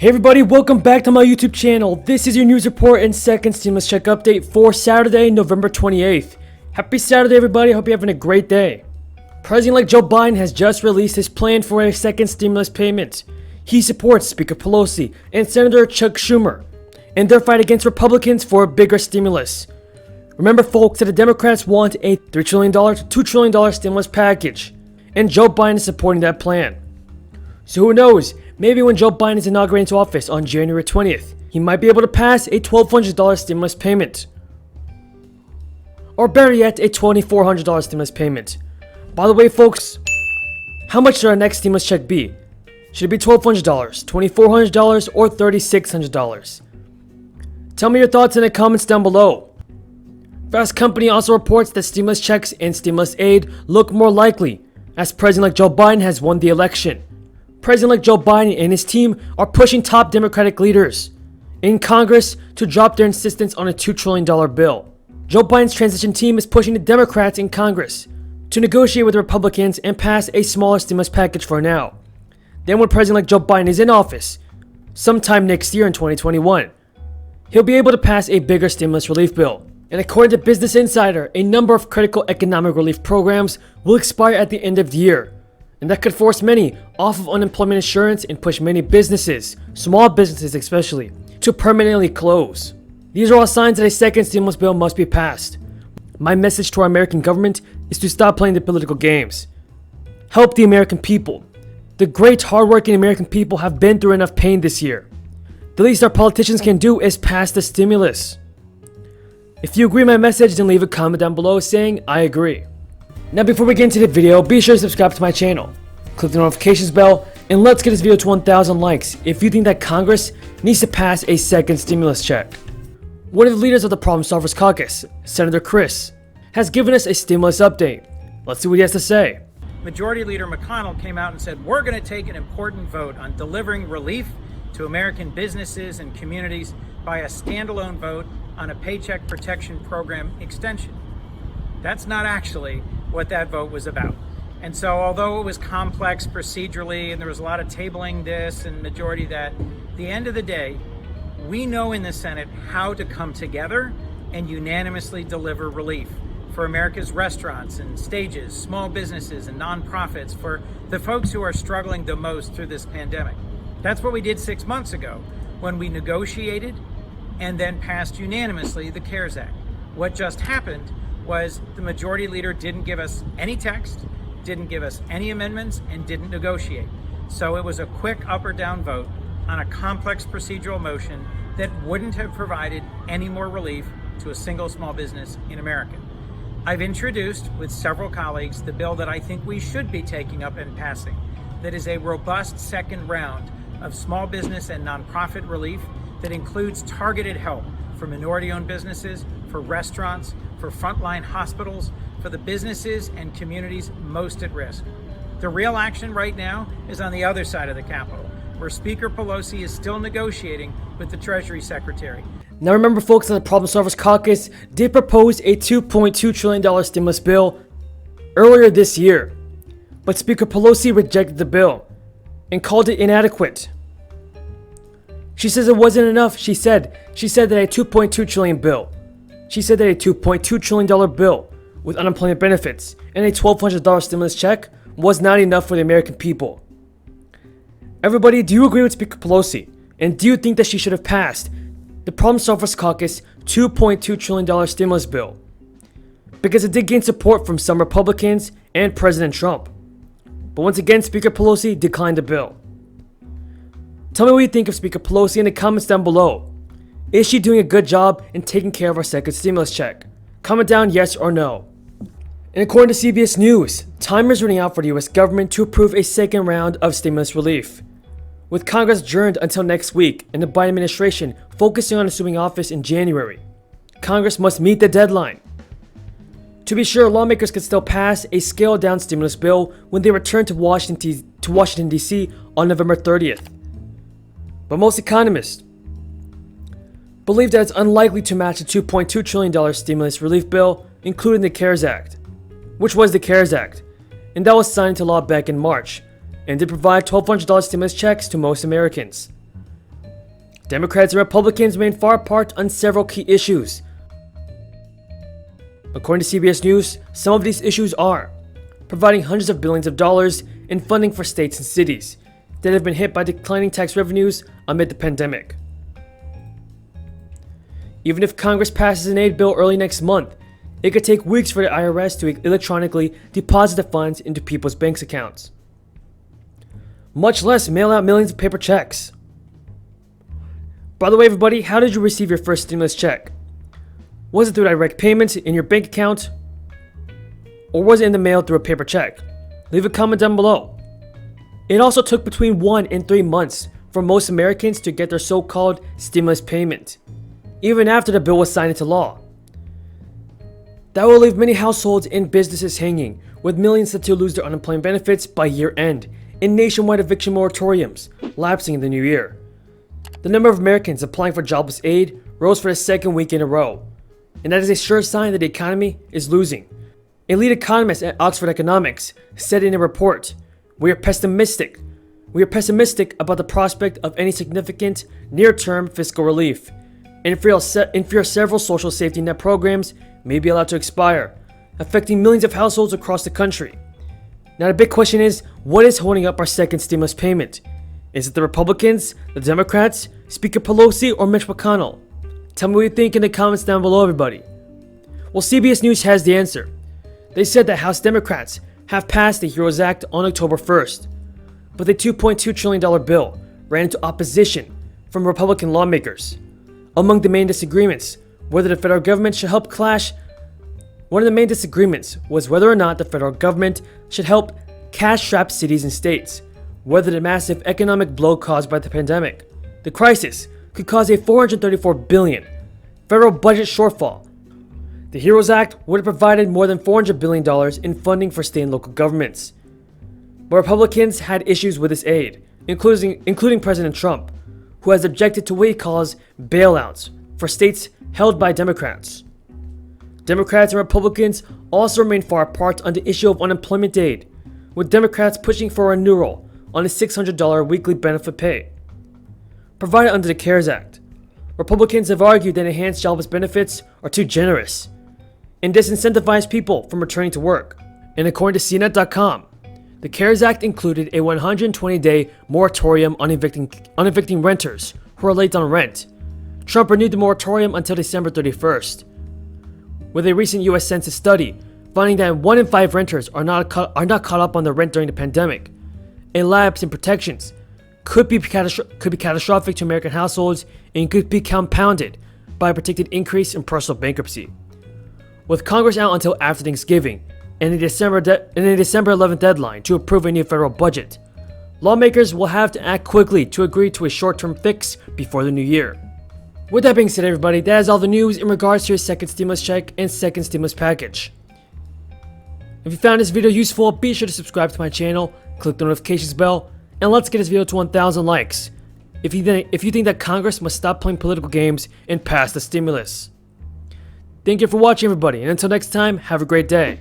Hey everybody, welcome back to my YouTube channel. This is your news report and second stimulus check update for Saturday, November 28th. Happy Saturday everybody, hope you're having a great day. President-elect Joe Biden has just released his plan for a second stimulus payment. He supports Speaker Pelosi and Senator Chuck Schumer and their fight against Republicans for a bigger stimulus. Remember folks that the Democrats want a $3 trillion to $2 trillion stimulus package, and Joe Biden is supporting that plan. So who knows, maybe when Joe Biden is inaugurated into office on January 20th, he might be able to pass a $1,200 stimulus payment. Or better yet, a $2,400 stimulus payment. By the way folks, how much should our next stimulus check be? Should it be $1,200, $2,400, or $3,600? Tell me your thoughts in the comments down below. Fast Company also reports that stimulus checks and stimulus aid look more likely as President-elect Joe Biden has won the election. President-elect Joe Biden and his team are pushing top Democratic leaders in Congress to drop their insistence on a $2 trillion bill. Joe Biden's transition team is pushing the Democrats in Congress to negotiate with the Republicans and pass a smaller stimulus package for now. Then when President-elect Joe Biden is in office, sometime next year in 2021, he'll be able to pass a bigger stimulus relief bill. And according to Business Insider, a number of critical economic relief programs will expire at the end of the year. And that could force many off of unemployment insurance and push many businesses, small businesses especially, to permanently close. These are all signs that a second stimulus bill must be passed. My message to our American government is to stop playing the political games. Help the American people. The great hardworking American people have been through enough pain this year. The least our politicians can do is pass the stimulus. If you agree with my message, then leave a comment down below saying I agree. Now before we get into the video, be sure to subscribe to my channel, click the notifications bell, and let's get this video to 1,000 likes if you think that Congress needs to pass a second stimulus check. One of the leaders of the Problem Solvers Caucus, Senator Chris, has given us a stimulus update. Let's see what he has to say. Majority Leader McConnell came out and said, we're going to take an important vote on delivering relief to American businesses and communities by a standalone vote on a Paycheck Protection Program extension. That's not actually what that vote was about. And so although it was complex procedurally and there was a lot of tabling this and majority that, at the end of the day, we know in the Senate how to come together and unanimously deliver relief for America's restaurants and stages, small businesses and nonprofits, for the folks who are struggling the most through this pandemic. That's what we did 6 months ago when we negotiated and then passed unanimously the CARES Act. What just happened was the majority leader didn't give us any text, didn't give us any amendments, and didn't negotiate. So it was a quick up or down vote on a complex procedural motion that wouldn't have provided any more relief to a single small business in America. I've introduced with several colleagues the bill that I think we should be taking up and passing, that is a robust second round of small business and nonprofit relief that includes targeted help for minority-owned businesses, for restaurants, for frontline hospitals, for the businesses and communities most at risk. The real action right now is on the other side of the Capitol, where Speaker Pelosi is still negotiating with the Treasury Secretary. Now remember folks that the Problem Solvers Caucus did propose a $2.2 trillion stimulus bill earlier this year, but Speaker Pelosi rejected the bill and called it inadequate. She says it wasn't enough. She said that a $2.2 trillion bill. She said that a $2.2 trillion bill with unemployment benefits and a $1,200 stimulus check was not enough for the American people. Everybody, do you agree with Speaker Pelosi? And do you think that she should have passed the Problem Solvers Caucus $2.2 trillion stimulus bill? Because it did gain support from some Republicans and President Trump. But once again, Speaker Pelosi declined the bill. Tell me what you think of Speaker Pelosi in the comments down below. Is she doing a good job in taking care of our second stimulus check? Comment down yes or no. And according to CBS News, time is running out for the US government to approve a second round of stimulus relief. With Congress adjourned until next week and the Biden administration focusing on assuming office in January, Congress must meet the deadline. To be sure, lawmakers could still pass a scaled-down stimulus bill when they return to Washington, D.C. on November 30th. But most economists believe that it's unlikely to match the $2.2 trillion stimulus relief bill, including the CARES Act, which was the CARES Act, and that was signed into law back in March, and did provide $1,200 stimulus checks to most Americans. Democrats and Republicans remain far apart on several key issues. According to CBS News, some of these issues are providing hundreds of billions of dollars in funding for states and cities that have been hit by declining tax revenues amid the pandemic. Even if Congress passes an aid bill early next month, it could take weeks for the IRS to electronically deposit the funds into people's bank accounts, much less mail out millions of paper checks. By the way, everybody, how did you receive your first stimulus check? Was it through direct payments in your bank account? Or was it in the mail through a paper check? Leave a comment down below. It also took between 1 and 3 months for most Americans to get their so-called stimulus payment, even after the bill was signed into law. That will leave many households and businesses hanging, with millions set to lose their unemployment benefits by year end, and nationwide eviction moratoriums lapsing in the new year. The number of Americans applying for jobless aid rose for the second week in a row, and that is a sure sign that the economy is losing. A lead economist at Oxford Economics said in a report, We are pessimistic about the prospect of any significant near-term fiscal relief, and fear several social safety net programs may be allowed to expire, affecting millions of households across the country. Now the big question is, what is holding up our second stimulus payment? Is it the Republicans, the Democrats, Speaker Pelosi, or Mitch McConnell? Tell me what you think in the comments down below, everybody. Well, CBS News has the answer. They said that House Democrats have passed the HEROES Act on October 1st, but the $2.2 trillion bill ran into opposition from Republican lawmakers. Among the main disagreements, whether the federal government should help one of the main disagreements was whether or not the federal government should help cash-strapped cities and states, whether the massive economic blow caused by the pandemic, the crisis, could cause a $434 billion federal budget shortfall. The HEROES Act would have provided more than $400 billion in funding for state and local governments. But Republicans had issues with this aid, including President Trump, who has objected to what he calls bailouts for states held by Democrats. Democrats and Republicans also remain far apart on the issue of unemployment aid, with Democrats pushing for a renewal on a $600 weekly benefit pay provided under the CARES Act. Republicans have argued that enhanced jobless benefits are too generous and disincentivize people from returning to work. And according to CNET.com, the CARES Act included a 120-day moratorium on evicting renters who are late on rent. Trump renewed the moratorium until December 31st. With a recent U.S. Census study finding that 1 in 5 renters are not caught up on their rent during the pandemic, a lapse in protections could be catastrophic to American households and could be compounded by a predicted increase in personal bankruptcy. With Congress out until after Thanksgiving and a December 11th deadline to approve a new federal budget, lawmakers will have to act quickly to agree to a short-term fix before the new year. With that being said, everybody, that is all the news in regards to your second stimulus check and second stimulus package. If you found this video useful, be sure to subscribe to my channel, click the notifications bell, and let's get this video to 1,000 likes if you think that Congress must stop playing political games and pass the stimulus. Thank you for watching, everybody, and until next time, have a great day.